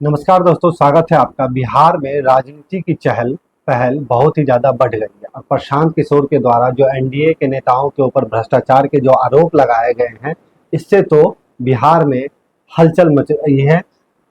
नमस्कार दोस्तों, स्वागत है आपका। बिहार में राजनीति की चहल पहल बहुत ही ज़्यादा बढ़ गई है और प्रशांत किशोर के द्वारा जो एनडीए के नेताओं के ऊपर भ्रष्टाचार के जो आरोप लगाए गए हैं, इससे तो बिहार में हलचल मच रही है।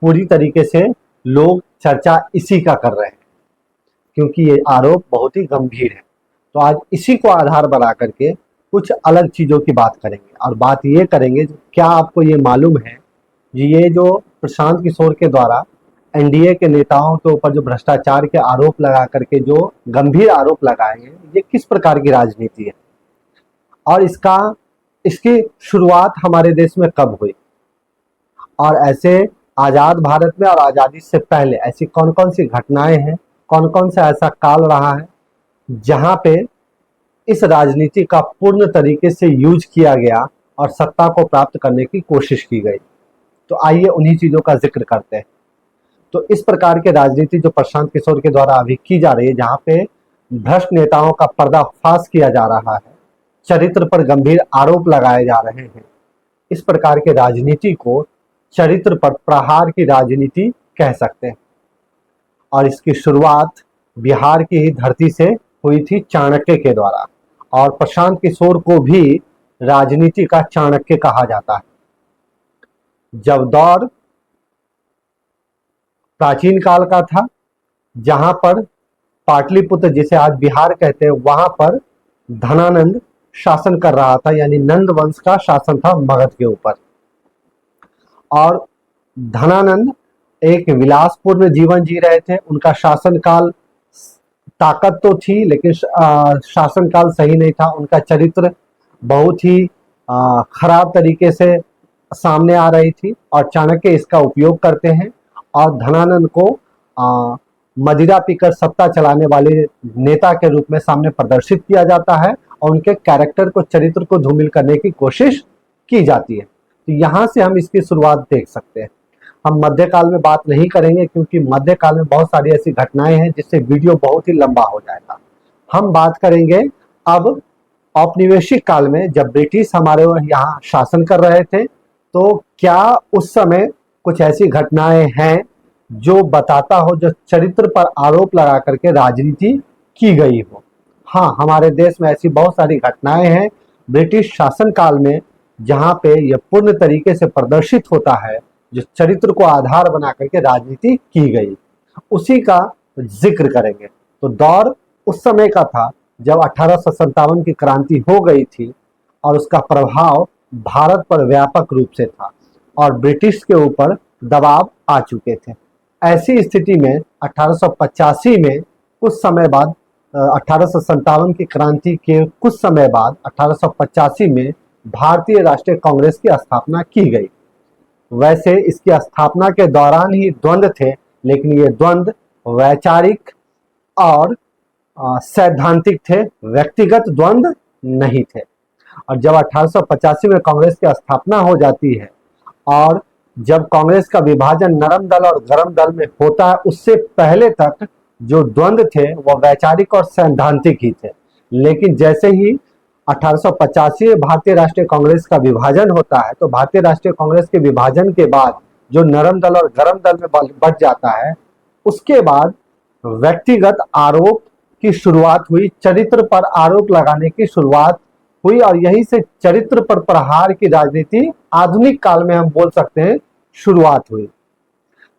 पूरी तरीके से लोग चर्चा इसी का कर रहे हैं क्योंकि ये आरोप बहुत ही गंभीर है। तो आज इसी को आधार बना करके कुछ अलग चीज़ों की बात करेंगे और बात ये करेंगे, क्या आपको ये मालूम है ये जो प्रशांत किशोर के द्वारा एनडीए के नेताओं के ऊपर जो भ्रष्टाचार के आरोप लगा करके जो गंभीर आरोप लगाए हैं, ये किस प्रकार की राजनीति है और इसकी शुरुआत हमारे देश में कब हुई और ऐसे आज़ाद भारत में और आज़ादी से पहले ऐसी कौन कौन सी घटनाएं हैं, कौन कौन सा ऐसा काल रहा है जहां पे इस राजनीति का पूर्ण तरीके से यूज किया गया और सत्ता को प्राप्त करने की कोशिश की गई। तो आइए उन्हीं चीज़ों का जिक्र करते हैं। तो इस प्रकार के राजनीति जो प्रशांत किशोर के द्वारा अभी की जा रही है, जहां पे भ्रष्ट नेताओं का पर्दाफाश किया जा रहा है, चरित्र पर गंभीर आरोप लगाए जा रहे हैं, इस प्रकार के राजनीति को चरित्र पर प्रहार की राजनीति कह सकते हैं। और इसकी शुरुआत बिहार की ही धरती से हुई थी चाणक्य के द्वारा, और प्रशांत किशोर को भी राजनीति का चाणक्य कहा जाता है। जब दौर प्राचीन काल का था, जहां पर पाटलिपुत्र जिसे आज बिहार कहते हैं, वहां पर धनानंद शासन कर रहा था, यानी नंद वंश का शासन था मगध के ऊपर। और धनानंद एक विलासपूर्ण जीवन जी रहे थे। उनका शासनकाल ताकत तो थी, लेकिन शासनकाल सही नहीं था। उनका चरित्र बहुत ही खराब तरीके से सामने आ रही थी और चाणक्य इसका उपयोग करते हैं और धनानंद को मदिरा पीकर सत्ता चलाने वाले नेता के रूप में सामने प्रदर्शित किया जाता है और उनके कैरेक्टर को, चरित्र को धूमिल करने की कोशिश की जाती है। तो यहाँ से हम इसकी शुरुआत देख सकते हैं। हम मध्यकाल में बात नहीं करेंगे क्योंकि मध्यकाल में बहुत सारी ऐसी घटनाएं हैं जिससे वीडियो बहुत ही लंबा हो जाएगा। हम बात करेंगे अब औपनिवेशिक काल में, जब ब्रिटिश हमारे यहाँ शासन कर रहे थे, तो क्या उस समय कुछ ऐसी घटनाएं हैं जो बताता हो, जो चरित्र पर आरोप लगा करके राजनीति की गई हो। हाँ, हमारे देश में ऐसी बहुत सारी घटनाएं हैं ब्रिटिश शासन काल में जहां पे यह पूर्ण तरीके से प्रदर्शित होता है, जो चरित्र को आधार बना करके राजनीति की गई, उसी का जिक्र करेंगे। तो दौर उस समय का था जब 1857 की क्रांति हो गई थी और उसका प्रभाव भारत पर व्यापक रूप से था और ब्रिटिश के ऊपर दबाव आ चुके थे। ऐसी स्थिति में 1885 में कुछ समय बाद, 1857 की क्रांति के कुछ समय बाद 1885 में भारतीय राष्ट्रीय कांग्रेस की स्थापना की गई। वैसे इसकी स्थापना के दौरान ही द्वंद्व थे, लेकिन ये द्वंद्व वैचारिक और सैद्धांतिक थे, व्यक्तिगत द्वंद्व नहीं थे। और जब 1885 में कांग्रेस की स्थापना हो जाती है और जब कांग्रेस का विभाजन नरम दल और गरम दल में होता है, उससे पहले तक जो द्वंद्व थे वो वैचारिक और सैद्धांतिक ही थे। लेकिन जैसे ही 1885 में भारतीय राष्ट्रीय कांग्रेस का विभाजन होता है, तो भारतीय राष्ट्रीय कांग्रेस के विभाजन के बाद जो नरम दल और गरम दल में बढ़ जाता है, उसके बाद व्यक्तिगत आरोप की शुरुआत हुई, चरित्र पर आरोप लगाने की शुरुआत हुई और यहीं से चरित्र पर प्रहार की राजनीति आधुनिक काल में हम बोल सकते हैं शुरुआत हुई।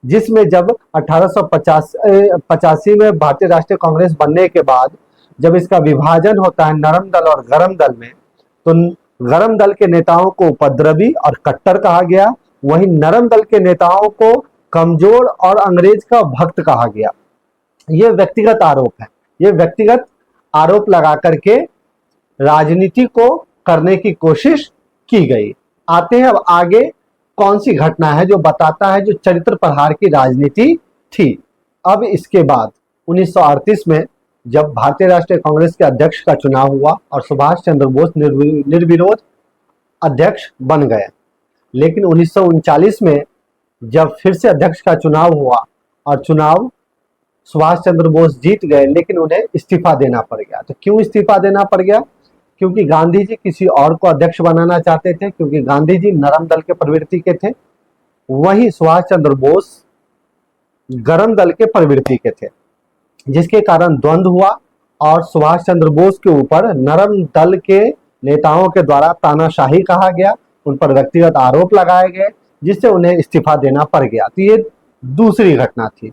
जिसमें जब 1885 में भारतीय राष्ट्रीय कांग्रेस बनने के बाद जब इसका विभाजन होता है नरम दल और गरम दल में, तो गरम दल के नेताओं को उपद्रवी और कट्टर कहा गया, वहीं नरम दल के नेताओं को कमजोर और अंग्रेज का भक्त कहा गया। ये व्यक्तिगत आरोप है। ये व्यक्तिगत आरोप लगा करके राजनीति को करने की कोशिश की गई। आते हैं अब आगे, कौन सी घटना है जो बताता है जो चरित्र प्रहार की राजनीति थी। अब इसके बाद 1938 में जब भारतीय राष्ट्रीय कांग्रेस के अध्यक्ष का चुनाव हुआ और सुभाष चंद्र बोस निर्विरोध अध्यक्ष बन गए, लेकिन 1939 में जब फिर से अध्यक्ष का चुनाव हुआ और चुनाव सुभाष चंद्र बोस जीत गए, लेकिन उन्हें इस्तीफा देना पड़ गया। तो क्यों इस्तीफा देना पड़ गया? क्योंकि गांधी जी किसी और को अध्यक्ष बनाना चाहते थे, क्योंकि गांधी जी नरम दल के प्रवृत्ति के थे। वहीं सुभाष चंद्र बोस गरम दल के प्रवृत्ति के थे, जिसके कारण द्वंद्व हुआ और सुभाष चंद्र बोस के ऊपर नरम दल के नेताओं के द्वारा तानाशाही कहा गया, उन पर व्यक्तिगत आरोप लगाए गए, जिससे उन्हें इस्तीफा देना पड़ गया। तो ये दूसरी घटना थी।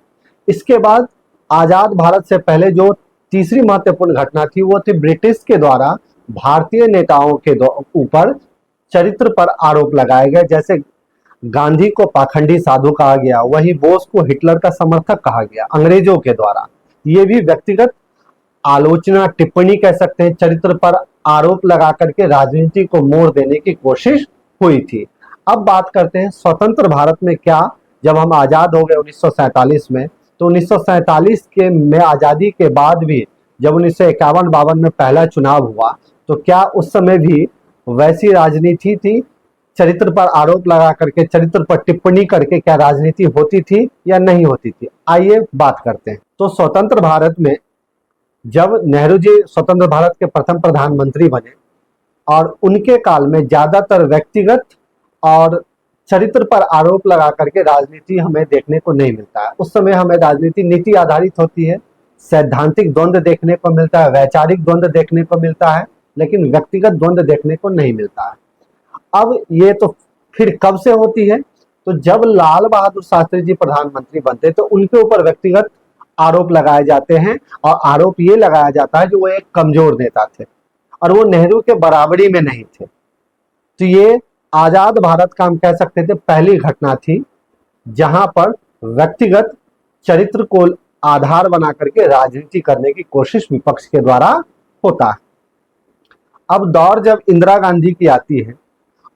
इसके बाद आजाद भारत से पहले जो तीसरी महत्वपूर्ण घटना थी वो थी ब्रिटिश के द्वारा भारतीय नेताओं के ऊपर चरित्र पर आरोप लगाए गए। जैसे गांधी को पाखंडी साधु कहा गया, वही बोस को हिटलर का समर्थक कहा गया अंग्रेजों के द्वारा। ये भी व्यक्तिगत आलोचना, टिप्पणी कह सकते हैं, चरित्र पर आरोप लगा करके राजनीति को मोड़ देने की कोशिश हुई थी। अब बात करते हैं स्वतंत्र भारत में क्या, जब हम आजाद हो गए 1947 में, तो 1947 के में आजादी के बाद भी जब 1951-52 में पहला चुनाव हुआ, तो क्या उस समय भी वैसी राजनीति थी? चरित्र पर आरोप लगा करके, चरित्र पर टिप्पणी करके क्या राजनीति होती थी या नहीं होती थी? आइए बात करते हैं। तो स्वतंत्र भारत में जब नेहरू जी स्वतंत्र भारत के प्रथम प्रधानमंत्री बने और उनके काल में ज्यादातर व्यक्तिगत और चरित्र पर आरोप लगा करके राजनीति हमें देखने को नहीं मिलता है। उस समय हमें राजनीति नीति आधारित होती है, सैद्धांतिक द्वंद्व देखने को मिलता है, वैचारिक द्वंद्व देखने को मिलता है, लेकिन व्यक्तिगत द्वंद्व देखने को नहीं मिलता है। अब ये तो फिर कब से होती है? तो जब लाल बहादुर शास्त्री जी प्रधानमंत्री बनते तो उनके ऊपर व्यक्तिगत आरोप लगाए जाते हैं और आरोप ये लगाया जाता है जो वो एक कमजोर नेता थे और वो नेहरू के बराबरी में नहीं थे। तो ये आजाद भारत का हम कह सकते थे पहली घटना थी जहां पर व्यक्तिगत चरित्र को आधार बना करके राजनीति करने की कोशिश विपक्ष के द्वारा होता है। अब दौर जब इंदिरा गांधी की आती है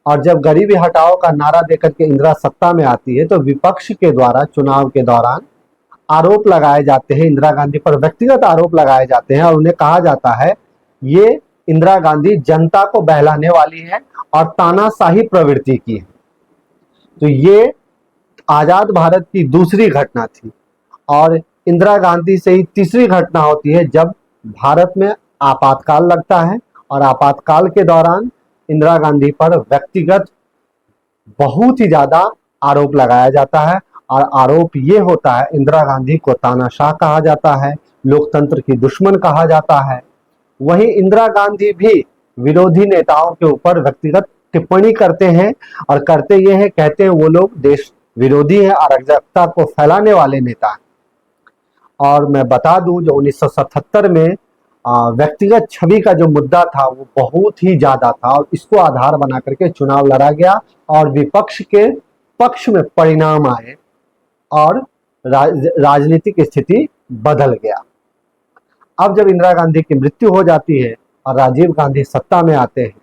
और जब गरीबी हटाओ का नारा देकर के इंदिरा सत्ता में आती है, तो विपक्ष के द्वारा चुनाव के दौरान आरोप लगाए जाते हैं, इंदिरा गांधी पर व्यक्तिगत आरोप लगाए जाते हैं और उन्हें कहा जाता है ये इंदिरा गांधी जनता को बहलाने वाली है और तानाशाही प्रवृत्ति की है। तो ये आजाद भारत की दूसरी घटना थी और इंदिरा गांधी से ही तीसरी घटना होती है जब भारत में आपातकाल लगता है और आपातकाल के दौरान इंदिरा गांधी पर व्यक्तिगत बहुत ही ज्यादा आरोप लगाया जाता है और आरोप ये होता है इंदिरा गांधी को तानाशाह कहा जाता है, लोकतंत्र की दुश्मन कहा जाता है। वहीं इंदिरा गांधी भी विरोधी नेताओं के ऊपर व्यक्तिगत टिप्पणी करते हैं और करते ये हैं, कहते हैं वो लोग देश विरोधी हैं, अराजकता को फैलाने वाले नेता हैं। और मैं बता दूं जो 1977 में व्यक्तिगत छवि का जो मुद्दा था वो बहुत ही ज्यादा था और इसको आधार बना करके चुनाव लड़ा गया और विपक्ष के पक्ष में परिणाम आए और राजनीतिक स्थिति बदल गया। अब जब इंदिरा गांधी की मृत्यु हो जाती है और राजीव गांधी सत्ता में आते हैं,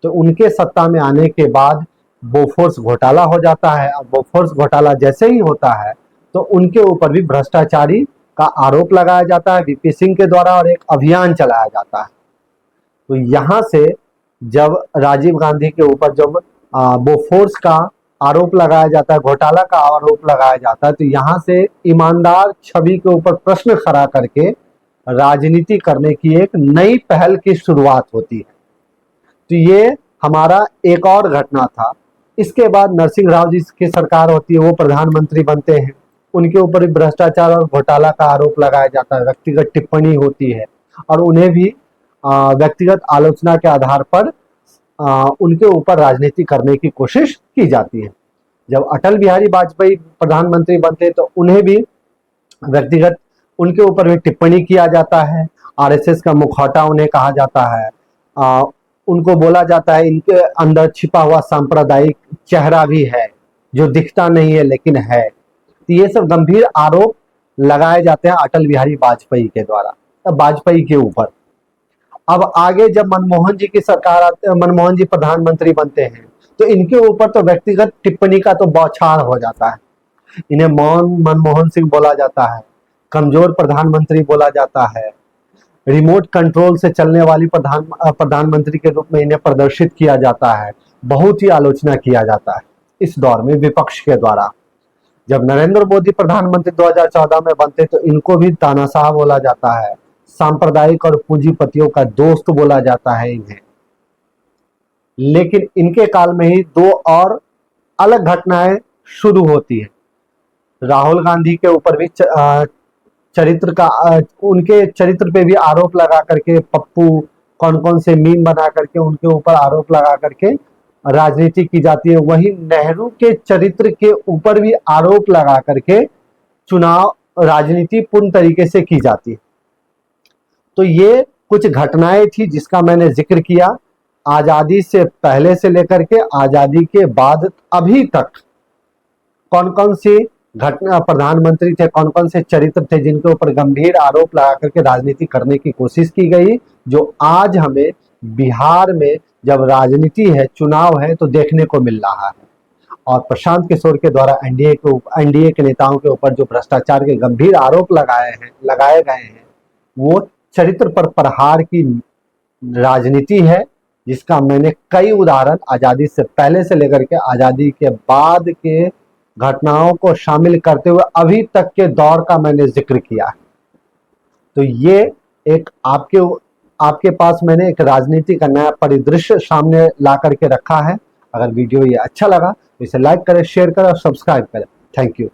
तो उनके सत्ता में आने के बाद बोफोर्स घोटाला हो जाता है और बोफोर्स घोटाला जैसे ही होता है तो उनके ऊपर भी भ्रष्टाचारी का आरोप लगाया जाता है वीपी सिंह के द्वारा और एक अभियान चलाया जाता है। तो यहाँ से जब राजीव गांधी के ऊपर जब बोफोर्स का आरोप लगाया जाता है, घोटाला का आरोप लगाया जाता है, तो यहाँ से ईमानदार छवि के ऊपर प्रश्न खड़ा करके राजनीति करने की एक नई पहल की शुरुआत होती है। तो ये हमारा एक और घटना था। इसके बाद नरसिंह राव जी की सरकार होती है, वो प्रधानमंत्री बनते हैं, उनके ऊपर भी भ्रष्टाचार और घोटाला का आरोप लगाया जाता है, व्यक्तिगत टिप्पणी होती है और उन्हें भी व्यक्तिगत आलोचना के आधार पर उनके ऊपर राजनीति करने की कोशिश की जाती है। जब अटल बिहारी वाजपेयी प्रधानमंत्री बनते तो उन्हें भी व्यक्तिगत उनके ऊपर भी टिप्पणी किया जाता है, आरएसएस का मुखौटा उन्हें कहा जाता है, उनको बोला जाता है इनके अंदर छिपा हुआ सांप्रदायिक चेहरा भी है जो दिखता नहीं है लेकिन है। तो ये सब गंभीर आरोप लगाए जाते हैं अटल बिहारी वाजपेयी के द्वारा, वाजपेयी के ऊपर। अब आगे जब मनमोहन जी की सरकार आते हैं, मनमोहन जी प्रधानमंत्री बनते हैं, तो इनके ऊपर तो व्यक्तिगत टिप्पणी का तो बौछार हो जाता है। इन्हें मनमोहन सिंह बोला जाता है, कमजोर प्रधानमंत्री बोला जाता है, रिमोट कंट्रोल से चलने वाली प्रधानमंत्री के रूप में इन्हें प्रदर्शित किया जाता है, बहुत ही आलोचना किया जाता है इस दौर में विपक्ष के द्वारा। जब नरेंद्र मोदी प्रधानमंत्री 2014 में बनते तो इनको भी तानाशाह बोला जाता है, सांप्रदायिक और पूंजीपतियों का दोस्त बोला जाता है इन्हें। लेकिन इनके काल में ही दो और अलग घटनाएं शुरू होती है। राहुल गांधी के ऊपर भी चरित्र का उनके चरित्र पे भी आरोप लगा करके, पप्पू कौन कौन से मीम बना करके उनके ऊपर आरोप लगा करके राजनीति की जाती है। वहीं नेहरू के चरित्र के ऊपर भी आरोप लगा करके चुनाव राजनीति पूर्ण तरीके से की जाती है। तो ये कुछ घटनाएं थी जिसका मैंने जिक्र किया। आजादी से पहले से लेकर के आजादी के बाद अभी तक कौन कौन सी घटना प्रधानमंत्री थे, कौन कौन से चरित्र थे जिनके ऊपर गंभीर आरोप लगा करके राजनीति करने की कोशिश की गई, जो आज हमें बिहार में जब राजनीति है, चुनाव है, तो देखने को मिल रहा है। और प्रशांत किशोर के द्वारा एनडीए के नेताओं के ऊपर जो भ्रष्टाचार के गंभीर आरोप लगाए गए हैं, वो चरित्र पर प्रहार की राजनीति है, जिसका मैंने कई उदाहरण आजादी से पहले से लेकर के आजादी के बाद के घटनाओं को शामिल करते हुए अभी तक के दौर का मैंने जिक्र किया है। तो ये एक आपके पास मैंने एक राजनीति का नया परिदृश्य सामने ला करके रखा है। अगर वीडियो ये अच्छा लगा तो इसे लाइक करें, शेयर करें और सब्सक्राइब करें। Thank you.